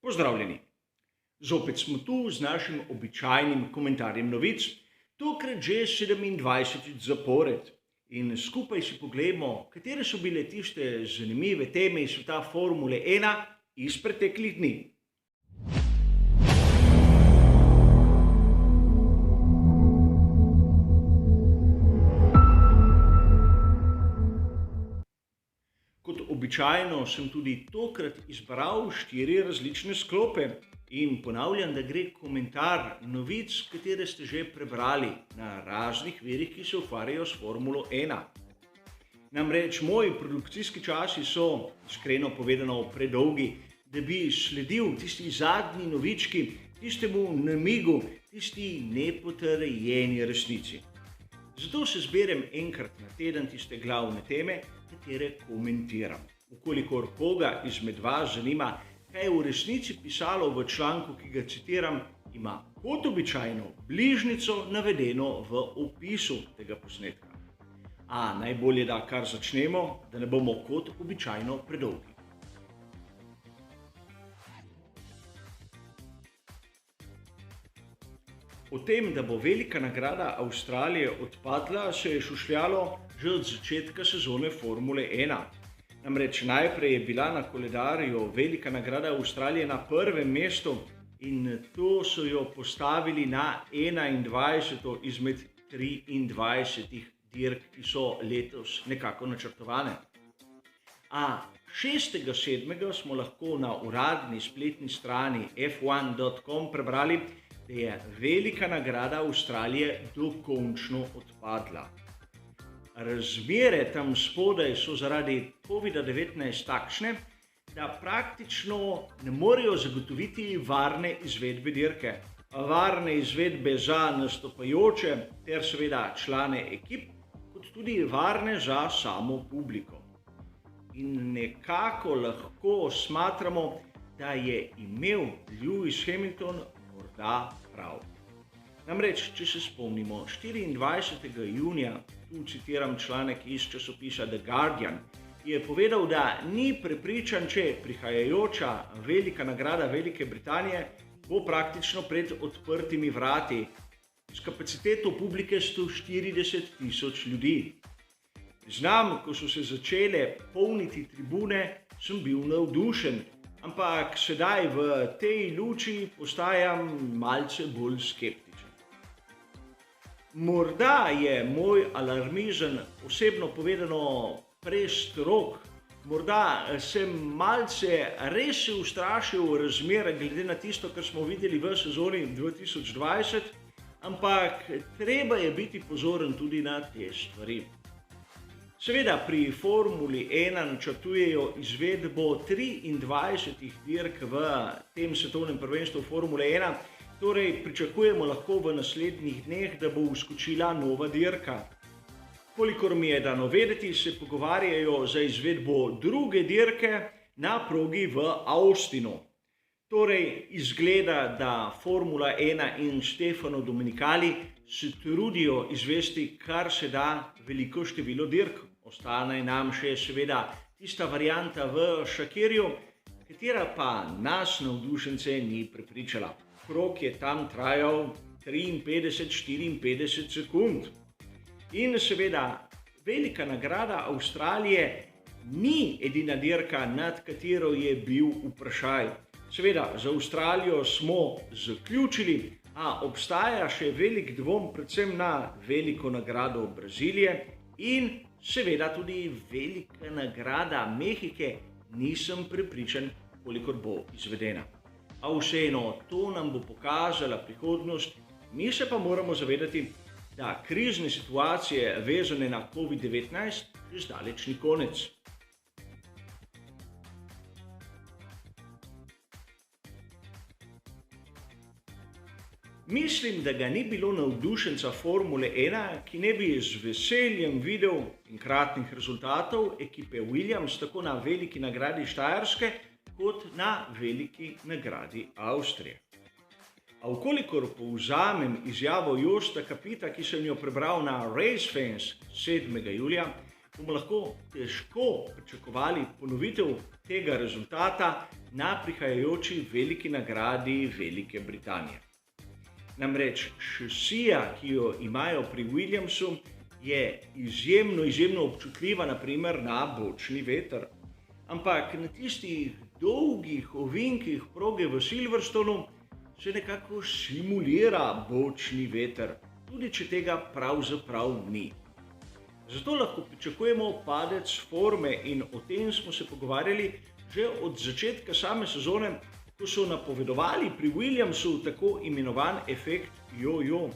Pozdravljeni! Zopet smo tu z našim običajnim komentarjem novic, tokrat že 27. zapored. In skupaj si poglejmo, katere so bile tiste zanimive teme iz sveta Formule 1 iz preteklih dni. Kot običajno sem tudi tokrat izbral 4 različne sklope in ponavljam, da gre komentar novic, katere ste že prebrali na raznih virih, ki se ukvarjajo s Formulo 1. Namreč moji produkcijski časi so, iskreno povedano, predolgi, da bi sledil tisti zadnji novički, tistemu namigu, tisti nepotrjeni resnici. Zato se zberem enkrat na teden tiste glavne teme, katere komentiram. Ukolikor koga izmed vas zanima, kaj je v resnici pisalo v članku, ki ga citiram, ima kot običajno bližnjico navedeno v opisu tega posnetka. A najbolje, da kar začnemo, da ne bomo kot običajno predolgi. O tem, da bo velika nagrada Avstralije odpadla, se je šušljalo že od začetka sezone Formule 1. Namreč najprej je bila na koledarju velika nagrada Avstralije na prvem mestu in to so jo postavili na 21. izmed 23 dirk, ki so letos nekako načrtovane. A 6.7. smo lahko na uradni spletni strani f1.com prebrali, da je velika nagrada Avstralije dokončno odpadla. Razmere tam spodaj so zaradi COVID-19 takšne, da praktično ne morejo zagotoviti varne izvedbe dirke. Varne izvedbe za nastopajoče ter seveda člane ekip, kot tudi varne za samo publiko. In nekako lahko smatramo, da je imel Lewis Hamilton morda prav. Namreč, če se spomnimo, 24. junija, tu citiram članek iz časopisa The Guardian, je povedal, da ni prepričan, če prihajajoča velika nagrada Velike Britanije bo praktično pred odprtimi vrati s kapaciteto publike 140.000 ljudi. Znam, ko so se začele polniti tribune, sem bil navdušen, ampak sedaj v tej luči postajam malce bolj skeptičen. Morda je moj alarmizem osebno povedano prestrog, morda sem malce res se ustrašil razmer glede na tisto, kar smo videli v sezoni 2020, ampak treba je biti pozoren tudi na te stvari. Seveda pri Formuli 1 načrtujejo izvedbo 23 dirk v tem svetovnem prvenstvu Formule 1, torej pričakujemo lahko v naslednjih dneh, da bo vskočila nova dirka. Kolikor mi je dano vedeti, se pogovarjajo za izvedbo druge dirke na progi v Austinu. Torej izgleda, da Formula 1 in Stefano Domenicali se trudijo izvesti kar se da veliko število dirk. Ostane nam še seveda tista varianta v Šakirju, katera pa nas navdušence ni prepričala. Krog je tam trajal 53-54 sekund. In seveda velika nagrada Avstralije ni edina dirka, nad katero je bil vprašaj. Seveda, za Avstralijo smo zaključili, a obstaja še velik dvom predvsem na veliko nagrado Brazilije in seveda tudi velika nagrada Mehike, nisem prepričan, kolikor bo izvedena. A vseeno, to nam bo pokazala prihodnost, mi se pa moramo zavedati, da krizne situacije vezane na COVID-19 že zdaleč ni konec. Mislim, da ga ni bilo navdušenca Formule 1, ki ne bi z veseljem videl enkratnih rezultatov ekipe Williams tako na veliki nagradi Štajerske kot na veliki nagradi Avstrije. A vkolikor povzamem izjavo Josta Capita, ki sem jo prebral na Race Fans 7. julija, bomo lahko težko pričakovali ponovitev tega rezultata na prihajajoči veliki nagradi Velike Britanije. Namreč šasija, ki jo imajo pri Williamsu, je izjemno občutljiva naprimer na bočni veter. Ampak na tistih dolgih ovinkih proge v Silverstonu se nekako simulira bočni veter, tudi če tega pravzaprav ni. Zato lahko pričakujemo padec forme in o tem smo se pogovarjali že od začetka same sezone, ko so napovedovali pri Williamsu tako imenovan efekt jojo.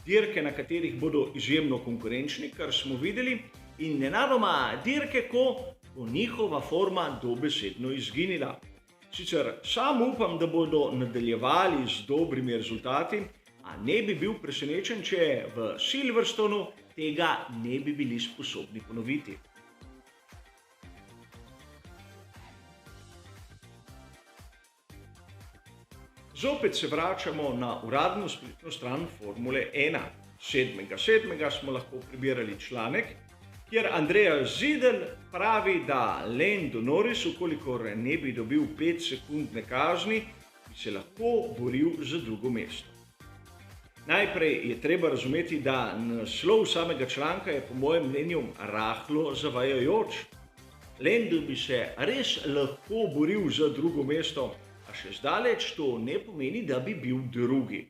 Dirke, na katerih bodo izjemno konkurenčni, kar smo videli, in nenadoma dirke, ko bo njihova forma dobesedno izginila. Sicer sam upam, da bodo nadaljevali z dobrimi rezultati, a ne bi bil presenečen, če v Silverstonu tega ne bi bili sposobni ponoviti. Zopet se vračamo na uradno spletno stran Formule 1. 7.7. smo lahko prebirali članek, kjer Andrea Seidel pravi, da Lando Norris, ukolikor ne bi dobil 5-sekundne kazni, bi se lahko boril za drugo mesto. Najprej je treba razumeti, da naslov samega članka je po mojem mnenju rahlo zavajajoč. Lando bi se res lahko boril za drugo mesto, a še zdaleč to ne pomeni, da bi bil drugi.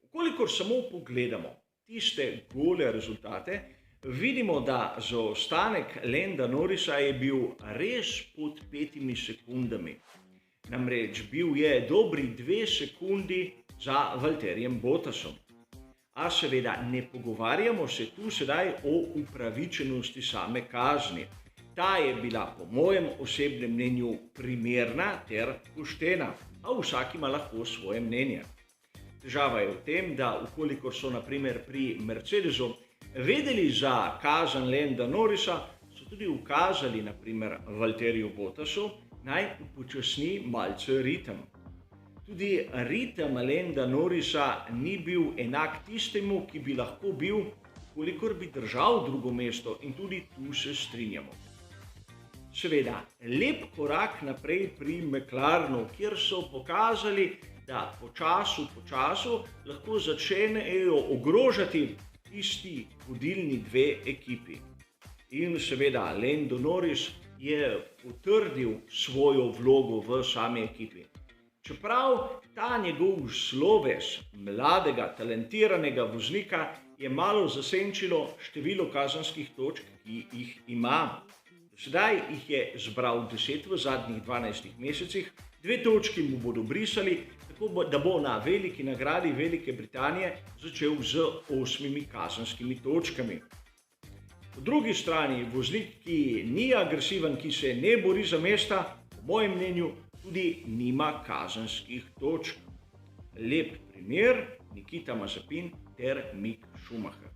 Ukolikor samo pogledamo tiste gole rezultate, vidimo, da zaostanek Landa Norrisa je bil res pod 5 sekundami. Namreč bil je dobri 2 sekundi za Valtterijem Bottasom. A seveda ne pogovarjamo se tu sedaj o upravičenosti same kazni. Ta je bila po mojem osebnem mnenju primerna ter poštena, a vsak ima lahko svoje mnenje. Težava je v tem, da ukolikor so naprimer pri Mercedesu vedeli za kazen Landa Norrisa, so tudi ukazali naprimer Valtteriju Bottasu, naj upočasni malce ritem. Tudi ritem Landa Norrisa ni bil enak tistemu, ki bi lahko bil, kolikor bi držal drugo mesto, in tudi tu se strinjamo. Seveda, lep korak naprej pri McLarenu, kjer so pokazali, da po času lahko začnejo ogrožati tisti vodilni dve ekipi. In seveda, Lando Norris je potrdil svojo vlogo v sami ekipi. Čeprav ta njegov sloves mladega, talentiranega voznika je malo zasenčilo število kazenskih točk, ki jih ima. Sedaj jih je zbral 10 v zadnjih 12 mesecih, 2 točki mu bodo brisali, tako da bo na veliki nagradi Velike Britanije začel z 8 kazenskimi točkami. Po drugi strani voznik, ki ni agresiven, ki se ne bori za mesta, po mojem mnenju tudi nima kazenskih točk. Lep primer Nikita Mazepin ter Mick Schumacher.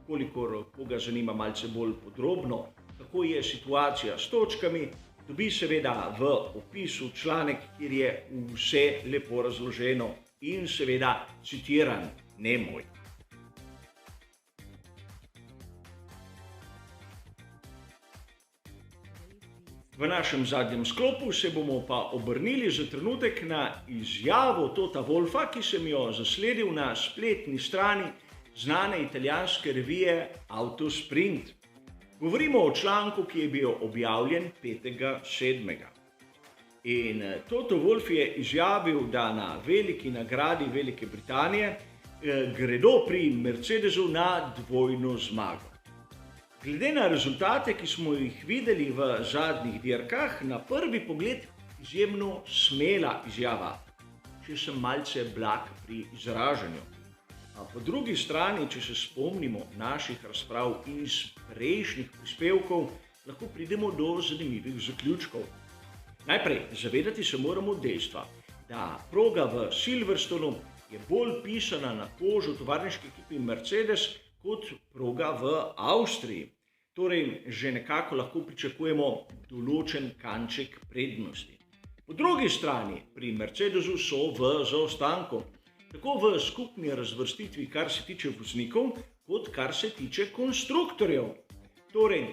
Kolikor koga zanima malce bolj podrobno, kako je situacija s točkami, dobi seveda v opisu članek, kjer je vse lepo razloženo in seveda citiran, ne moj. V našem zadnjem sklopu se bomo pa obrnili za trenutek na izjavo Tota Wolffa, ki sem jo zasledil na spletni strani znane italijanske revije Autosprint. Govorimo o članku, ki je bil objavljen 5.7. In Toto Wolff je izjavil, da na veliki nagradi Velike Britanije gredo pri Mercedesu na dvojno zmago. Glede na rezultate, ki smo jih videli v zadnjih dirkah, na prvi pogled izjemno smela izjava, če sem malce blag pri izražanju. A po drugi strani, če se spomnimo naših razprav iz prejšnjih prispevkov, lahko pridemo do zanimivih zaključkov. Najprej, zavedati se moramo dejstva, da proga v Silverstonu je bolj pisana na kožo tovarniški ekipi Mercedes kot proga v Avstriji. Torej, že nekako lahko pričakujemo določen kanček prednosti. Po drugi strani, pri Mercedesu so v zaostanku. Tako v skupni razvrstitvi, kar se tiče voznikov, kot kar se tiče konstruktorjev. Torej,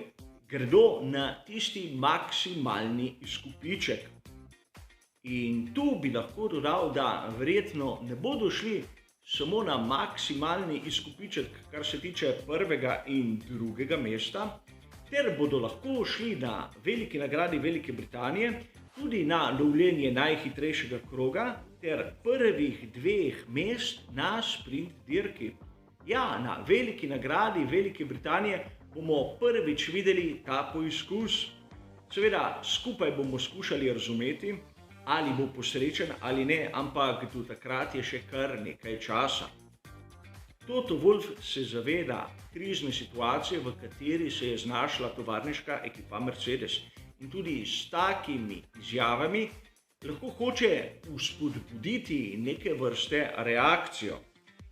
gredo na tisti maksimalni izkupiček. In tu bi lahko dodal, da verjetno ne bodo šli samo na maksimalni izkupiček, kar se tiče prvega in drugega mesta, ter bodo lahko šli na veliki nagradi Velike Britanije tudi na lovljenje najhitrejšega kroga ter prvih 2 mest na sprint dirki. Ja, na veliki nagradi Velike Britanije bomo prvič videli ta poizkus. Seveda, skupaj bomo skušali razumeti, ali bo posrečen ali ne, ampak do takrat je še kar nekaj časa. Toto Wolff se zaveda krizne situacije, v kateri se je znašla tovarniška ekipa Mercedes. In tudi s takimi izjavami lahko hoče vzpodbuditi neke vrste reakcijo.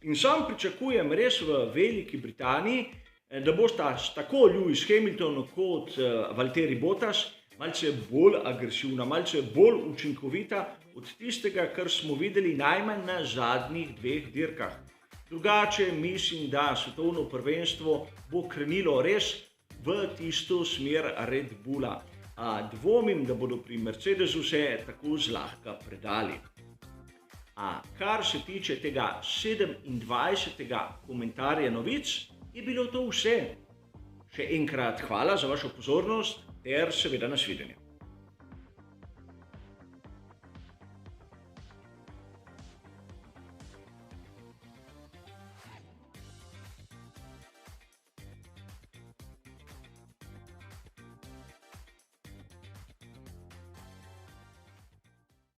In sam pričakujem res v Veliki Britaniji, da bosta tako Lewis Hamilton kot Valtteri Bottas malce bolj agresivna, malce bolj učinkovita od tistega, kar smo videli najmanj na zadnjih 2 dirkah. Drugače mislim, da svetovno prvenstvo bo krenilo res v tisto smer Red Bulla. A dvomim, da bodo pri Mercedesu se tako zlahka predali. A kar se tiče tega 27. komentarja novic, je bilo to vse. Še enkrat hvala za vašo pozornost ter seveda nasvidenje.